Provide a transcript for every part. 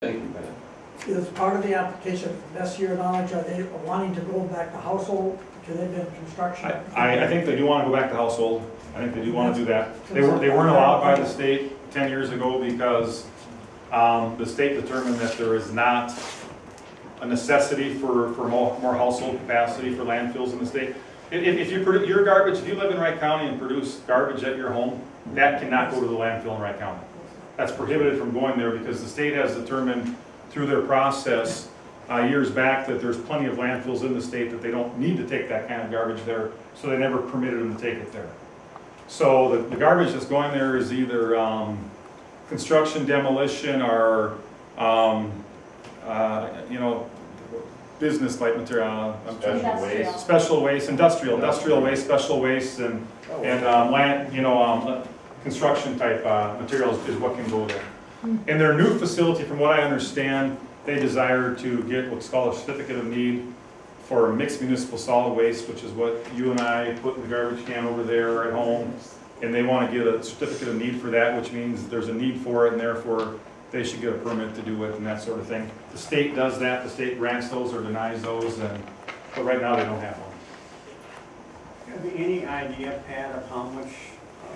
Is part of the application, best of your knowledge, are they wanting to go back to household? Do they been construction? I think they do want to go back to household. I think they do want to do that. They weren't allowed by the state 10 years ago because the state determined that there is not a necessity for more household capacity for landfills in the state. If you produce your garbage, if you live in Wright County and produce garbage at your home, that cannot go to the landfill in Wright County. That's prohibited from going there because the state has determined through their process years back that there's plenty of landfills in the state that they don't need to take that kind of garbage there, so they never permitted them to take it there. So the garbage that's going there is either construction, demolition, or you know, business-like material, special waste, industrial waste, special waste, and land, you know, construction type materials is what can go there. In their new facility, from what I understand, they desire to get what's called a certificate of need for mixed municipal solid waste, which is what you and I put in the garbage can over there at home. And they want to get a certificate of need for that, which means there's a need for it, and therefore they should get a permit to do it and that sort of thing. The state does that. The state grants those or denies those, but right now they don't have one. Have you any idea, Pat, of how much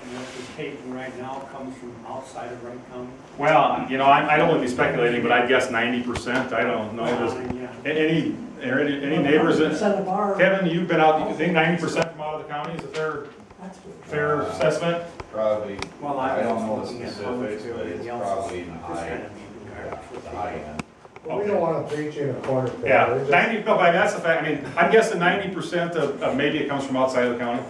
what is taken right now comes from outside of Wright County? Well, you know, I don't want to be speculating, but I'd guess 90%. I don't know. Any neighbors that, Kevin, you've been out, you think 90% from out of the county is a fair assessment? Probably. Well, I don't know the specifics, but it's probably in the high end. Well, we don't want to preach in a corner. Yeah, 90, no, but I mean, that's the fact. I mean, I'm guessing 90% of maybe it comes from outside of the county.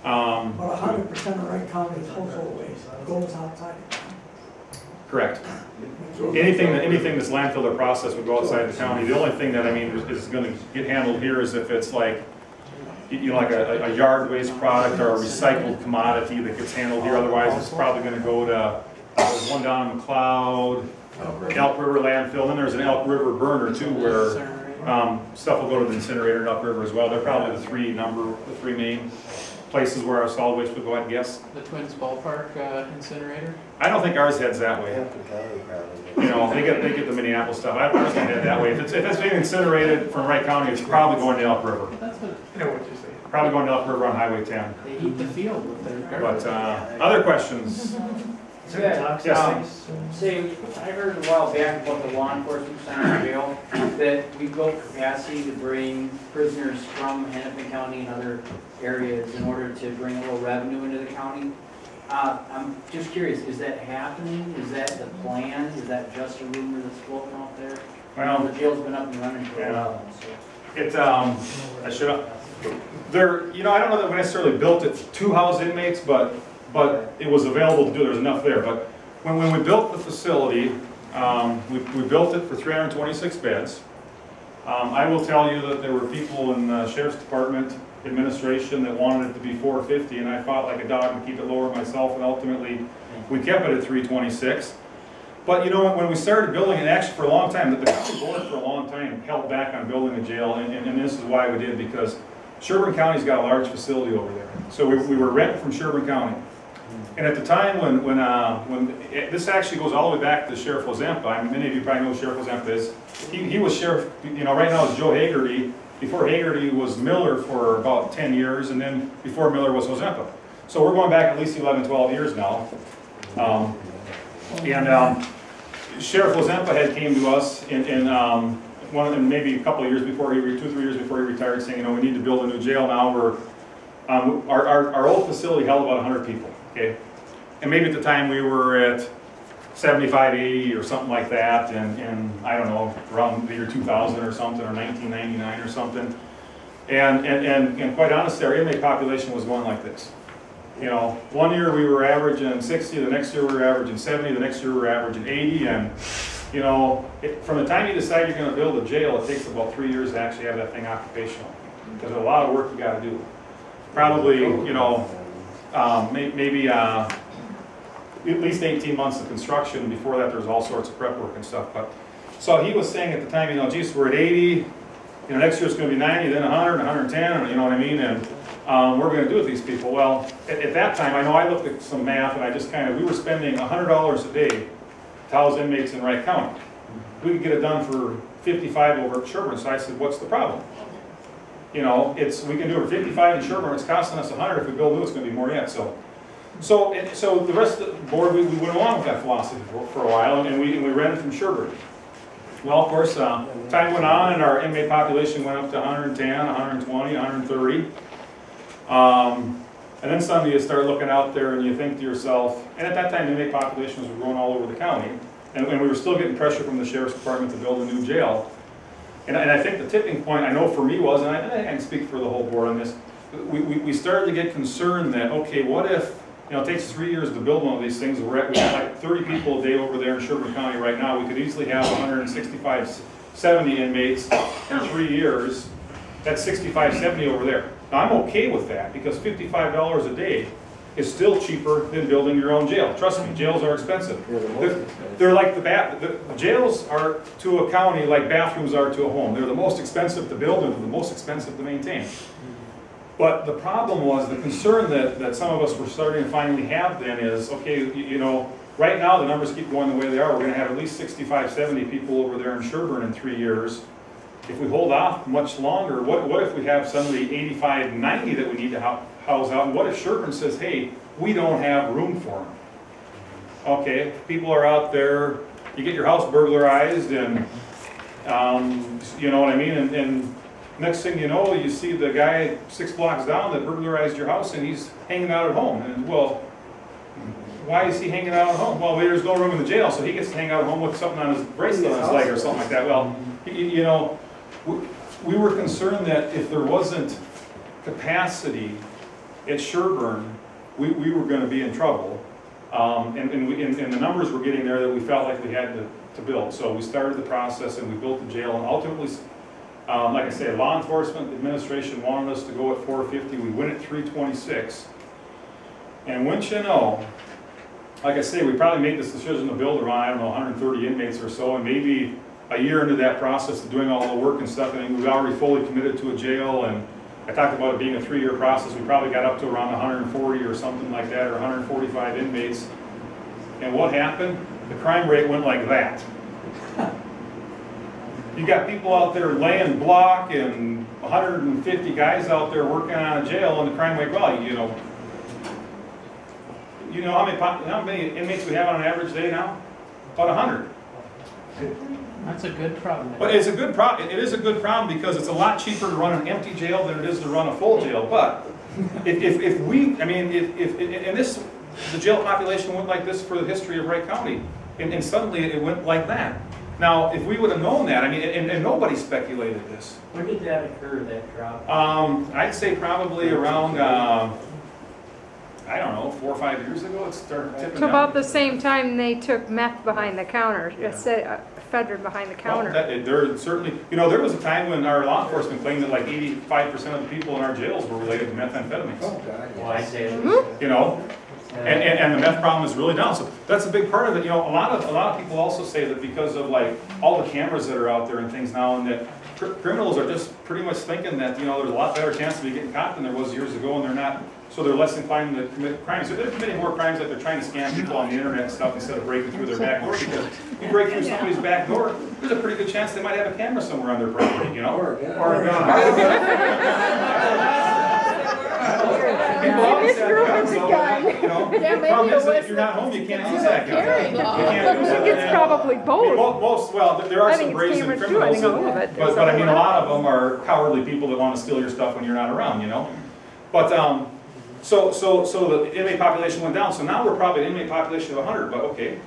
But 100% of Wright County's household waste goes outside the county. Correct. Anything that's landfill or processed would go outside the county. The only thing that, I mean, is going to get handled here is if it's like, you know, like a yard waste product or a recycled commodity that gets handled here. Otherwise, it's probably going to go to, there's one down in McLeod, Elk River landfill. Then there's an Elk River burner too, where stuff will go to the incinerator in Elk River as well. They're probably the three main places where our solid waste would go, I'd guess. The Twins Ballpark incinerator? I don't think ours heads that way. You know, they get the Minneapolis stuff. I don't think head that way. If it's being incinerated from Wright County, it's probably going to Elk River. That's what you're saying. Probably going to Elk River on Highway 10. They heat the field with their garbage. But other questions? Yes. Say, I heard a while back about the law enforcement center jail, that we built capacity to bring prisoners from Hennepin County and other areas in order to bring a little revenue into the county. I'm just curious, is that happening? Is that the plan? Is that just a rumor that's floating out there? Well, the jail's been up and running for a while. So. I should have. You know, I don't know that we necessarily built it to house inmates, but it was available to do. There's enough there. But when we built the facility, we built it for 326 beds. I will tell you that there were people in the Sheriff's Department administration that wanted it to be 450, and I fought like a dog to keep it lower myself, and ultimately we kept it at 326. But you know, when we started building it, actually for a long time, the county board for a long time held back on building a jail, and this is why we did, because Sherburne County's got a large facility over there. So we were renting from Sherburne County. And at the time when this actually goes all the way back to Sheriff Ozempa, many of you probably know who Sheriff Ozempa is. He was sheriff, you know, right now it's Joe Hagerty. Before Hagerty was Miller for about 10 years, and then before Miller was Ozempa. So we're going back at least 11, 12 years now. Sheriff Ozempa had came to us in one of them, maybe a couple of years before 2 or 3 years before he retired, saying, you know, we need to build a new jail now. Our old facility held about 100 people, okay? And maybe at the time we were at 75, 80 or something like that, and I don't know, around the year 2000 or something, or 1999 or something. And quite honestly, our inmate population was going like this. You know, one year we were averaging 60, the next year we were averaging 70, the next year we were averaging 80, and you know, from the time you decide you're going to build a jail, it takes about 3 years to actually have that thing occupational. Because there's a lot of work you got to do. Probably, you know, maybe at least 18 months of construction. Before that, there's all sorts of prep work and stuff. But so he was saying at the time, you know, geez, we're at 80. You know, next year it's going to be 90, then 100, 110. You know what I mean? And what we're going to do with these people? Well, at that time, I know I looked at some math, and I just we were spending $100 a day to house inmates in Wright County. We could get it done for 55 over at Sherburne. So I said, what's the problem? You know, we can do it for 55 in Sherburne. It's costing us 100. If we build new, it's going to be more yet. So the rest of the board, we went along with that philosophy for a while, and we rented from Sherburne. Well, of course, time went on, and our inmate population went up to 110, 120, 130. And then suddenly you start looking out there and you think to yourself, and at that time the inmate populations were growing all over the county, and we were still getting pressure from the Sheriff's Department to build a new jail. And I think the tipping point, I know for me was, and I can speak for the whole board on this, we started to get concerned that, okay, what if, you know, it takes 3 years to build one of these things, we got like 30 people a day over there in Sherburne County right now, we could easily have 165, 70 inmates in 3 years, that's 65, 70 over there. Now, I'm okay with that because $55 a day is still cheaper than building your own jail. Trust me, jails are expensive. They're like the jails are to a county like bathrooms are to a home. They're the most expensive to build and they're the most expensive to maintain. But the problem was, the concern that some of us were starting to finally have then is, okay, you know, right now the numbers keep going the way they are. We're going to have at least 65, 70 people over there in Sherburne in 3 years. If we hold off much longer, what if we have suddenly 85, 90 that we need to house out? And what if Sherburne says, hey, we don't have room for them? Okay, people are out there, you get your house burglarized, and you know what I mean? And next thing you know, you see the guy 6 blocks down that burglarized your house, and he's hanging out at home. And well, why is he hanging out at home? Well, there's no room in the jail, so he gets to hang out at home with something on his bracelet on his leg or something like that. Well, you know, we were concerned that if there wasn't capacity at Sherburne, we were going to be in trouble. And the numbers were getting there that we felt like we had to build. So we started the process and we built the jail. And ultimately, like I say, law enforcement administration wanted us to go at 450. We went at 326. And wouldn't you know, like I say, we probably made this decision to build around, I don't know, 130 inmates or so, and maybe a year into that process of doing all the work and stuff, and we've already fully committed to a jail, and I talked about it being a 3-year process. We probably got up to around 140 or something like that, or 145 inmates. And what happened? The crime rate went like that. You got people out there laying block and 150 guys out there working on a jail, and the crime rate, well, you know how many inmates we have on an average day now? About 100. That's a good problem. But it's a good problem. It is a good problem because it's a lot cheaper to run an empty jail than it is to run a full jail. But if the jail population went like this for the history of Wright County, and suddenly it went like that. Now, if we would have known that, I mean, and nobody speculated this. When did that occur, that drop? I'd say probably around, I don't know, 4 or 5 years ago, it started tipping So down. about the same time they took meth behind the counter, ephedrine behind the counter. Well, there certainly, you know, there was a time when our law enforcement claimed that like 85% of the people in our jails were related to methamphetamines. Oh, God, Well, I say You know, and the meth problem is really down. So that's a big part of it. You know, a lot of people also say that because of like all the cameras that are out there and things now, and that criminals are just pretty much thinking that, you know, there's a lot better chance of you getting caught than there was years ago, and they're not. So they're less inclined to commit crimes. So they're committing more crimes, like they're trying to scam people on the internet and stuff instead of breaking through their back door. Because if you break through somebody's back door, there's a pretty good chance they might have a camera somewhere on their property, you know? Or a gun. Or a gun. People always have guns, so, you know, Yeah, the maybe problem it is that was if you're not home, you can't use that gun. carrying You law. can't use I think it. it's probably both. Well, there are I some think it's brazen cameras too. I criminals, think all of it. but I mean, a lot of them are cowardly people that want to steal your stuff when you're not around, you know? But, so the inmate population went down. So now we're probably an inmate population of 100, but okay.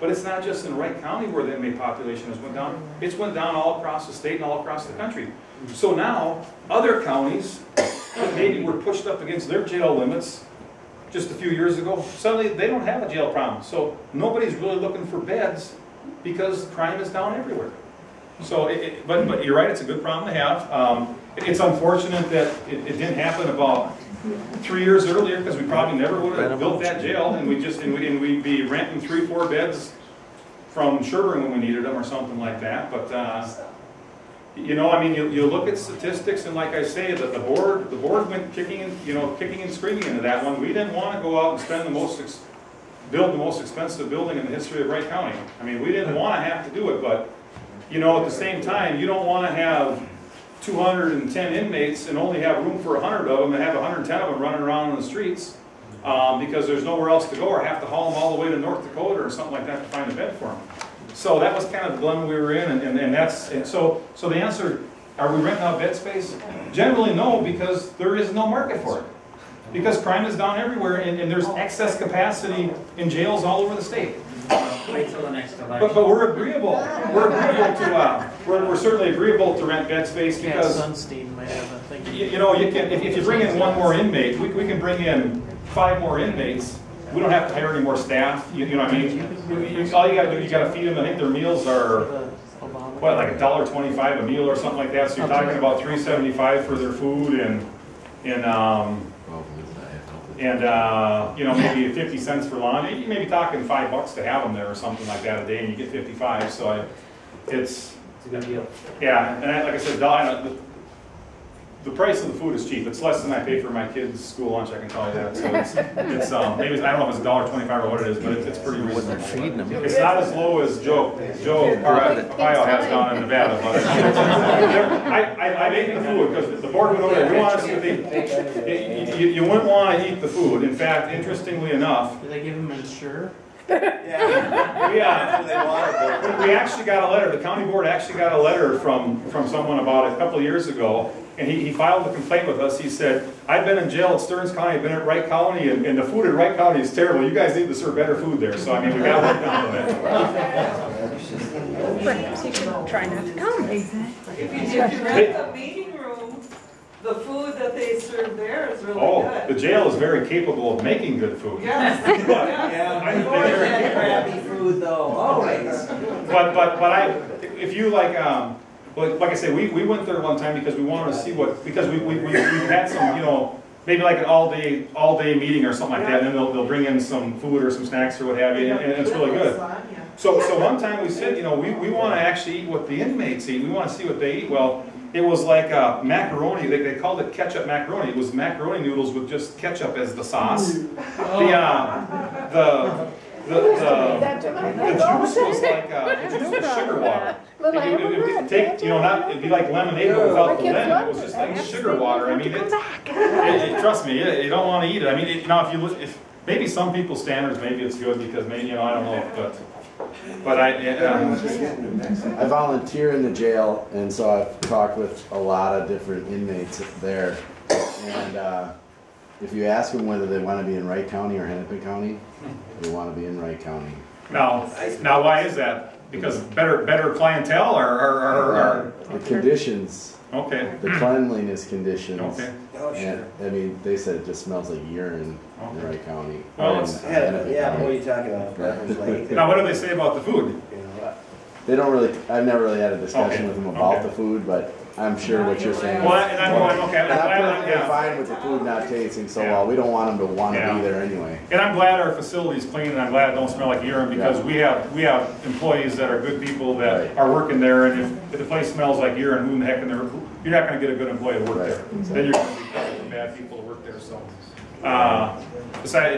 But it's not just in Wright County where the inmate population has went down. It's went down all across the state and all across the country. So now, other counties that maybe were pushed up against their jail limits just a few years ago, suddenly they don't have a jail problem. So nobody's really looking for beds because crime is down everywhere. So, but you're right, it's a good problem to have. It's unfortunate that it didn't happen about 3 years earlier, because we probably never would have built that jail, and we'd be renting 3 or 4 beds from Sherburne when we needed them or something like that. But you know, I mean, you look at statistics, and like I say, that the board went kicking and screaming into that one. We didn't want to go out and spend the most build the most expensive building in the history of Wright County. I mean, we didn't want to have to do it, but, you know, at the same time, you don't want to have 210 inmates and only have room for 100 of them and have 110 of them running around in the streets because there's nowhere else to go, or have to haul them all the way to North Dakota or something like that to find a bed for them. So that was kind of the dilemma we were in, and so the answer, are we renting out bed space? Generally no, because there is no market for it. Because crime is down everywhere, and there's excess capacity in jails all over the state. Wait till the next election. But we're agreeable. We're agreeable to we're certainly agreeable to rent bed space Yeah, because Sunstein might have a thing. you know, you can, if you bring in one more inmate, we can bring in 5 more inmates. We don't have to hire any more staff. You know what I mean? All you got to do, you got to feed them. I think their meals are what, like $1.25 a meal or something like that. So you're talking about $3.75 for their food and you know, maybe 50 cents for lunch. You may be talking $5 to have them there or something like that a day, and you get 55. So it's a good deal. Yeah, and like I said, the price of the food is cheap. It's less than I pay for my kids' school lunch, I can tell you that. So it's maybe I don't know if it's $1.25 or what it is, but it's pretty reasonable. It's not as low as Joe Ohio has down in Nevada, but I've eaten the food because the board went over there. We want to see what they. You wouldn't want to eat the food. In fact, interestingly enough, Do they give them insure? we actually got a letter. The county board actually got a letter from someone about a couple of years ago. And he filed a complaint with us. He said, I've been in jail at Stearns County, I've been at Wright County, and the food at Wright County is terrible. You guys need to serve better food there. So, I mean, we got to work down on that. Perhaps you can try not to come. If you rent the meeting room, the food that they serve there is really good. The jail is very capable of making good food. Yes. Crappy food though, always. But if you like I say, we went there one time because we wanted to see what, because we had some, you know, maybe like an all day meeting or something like that, and then they'll bring in some food or some snacks or what have you, and it's really good. So one time we said, you know, we want to actually eat what the inmates eat. We want to see what they eat. Well, it was like macaroni. They called it ketchup macaroni. It was macaroni noodles with just ketchup as the sauce. The juice was like sugar water. It'd be like lemonade but without the lemon. It was just like sugar water. I mean, trust me, you don't want to eat it. I mean, if maybe some people's standards, maybe it's good because maybe I don't know, but I volunteer in the jail, and so I've talked with a lot of different inmates there, and if you ask them whether they want to be in Wright County or Hennepin County, they want to be in Wright County. Now why is that? Because better clientele or the conditions. Okay. The cleanliness conditions. Okay. And I mean, they said it just smells like urine in Wright County. Well, County. What are you talking about? Now, what do they say about the food? They don't really. I've never really had a discussion with them about the food, but I'm sure what you're saying. Well, and I'm okay. I'm perfectly fine with the food not tasting so well. We don't want them to want to be there anyway. And I'm glad our facility's clean, and I'm glad it don't smell like urine because we have employees that are good people that are working there, and if the place smells like urine, who in the heck you're not going to get a good employee to work there. Exactly. Then you're going to be bad people to work there. So,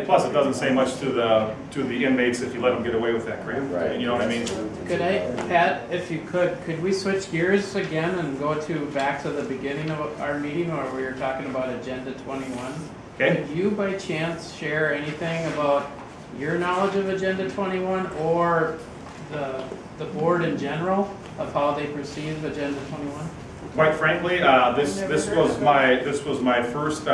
plus it doesn't say much to the inmates if you let them get away with that crap. Right. You know what I mean? Could I, Pat, if you could we switch gears again and go back to the beginning of our meeting where we were talking about Agenda 21? Okay. Could you by chance share anything about your knowledge of Agenda 21 or the board in general of how they perceive Agenda 21? Quite frankly, this was my first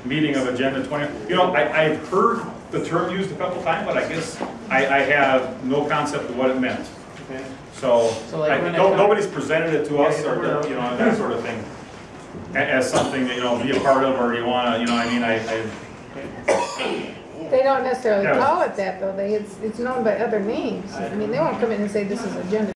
meeting of Agenda 20. You know, I've heard the term used a couple times, but I guess I have no concept of what it meant. Okay. So like nobody's presented it to us, or that sort of thing, as something that be a part of, or you want to, I mean, They don't necessarily call it that though. It's known by other names. I mean, they won't come in and say this is agenda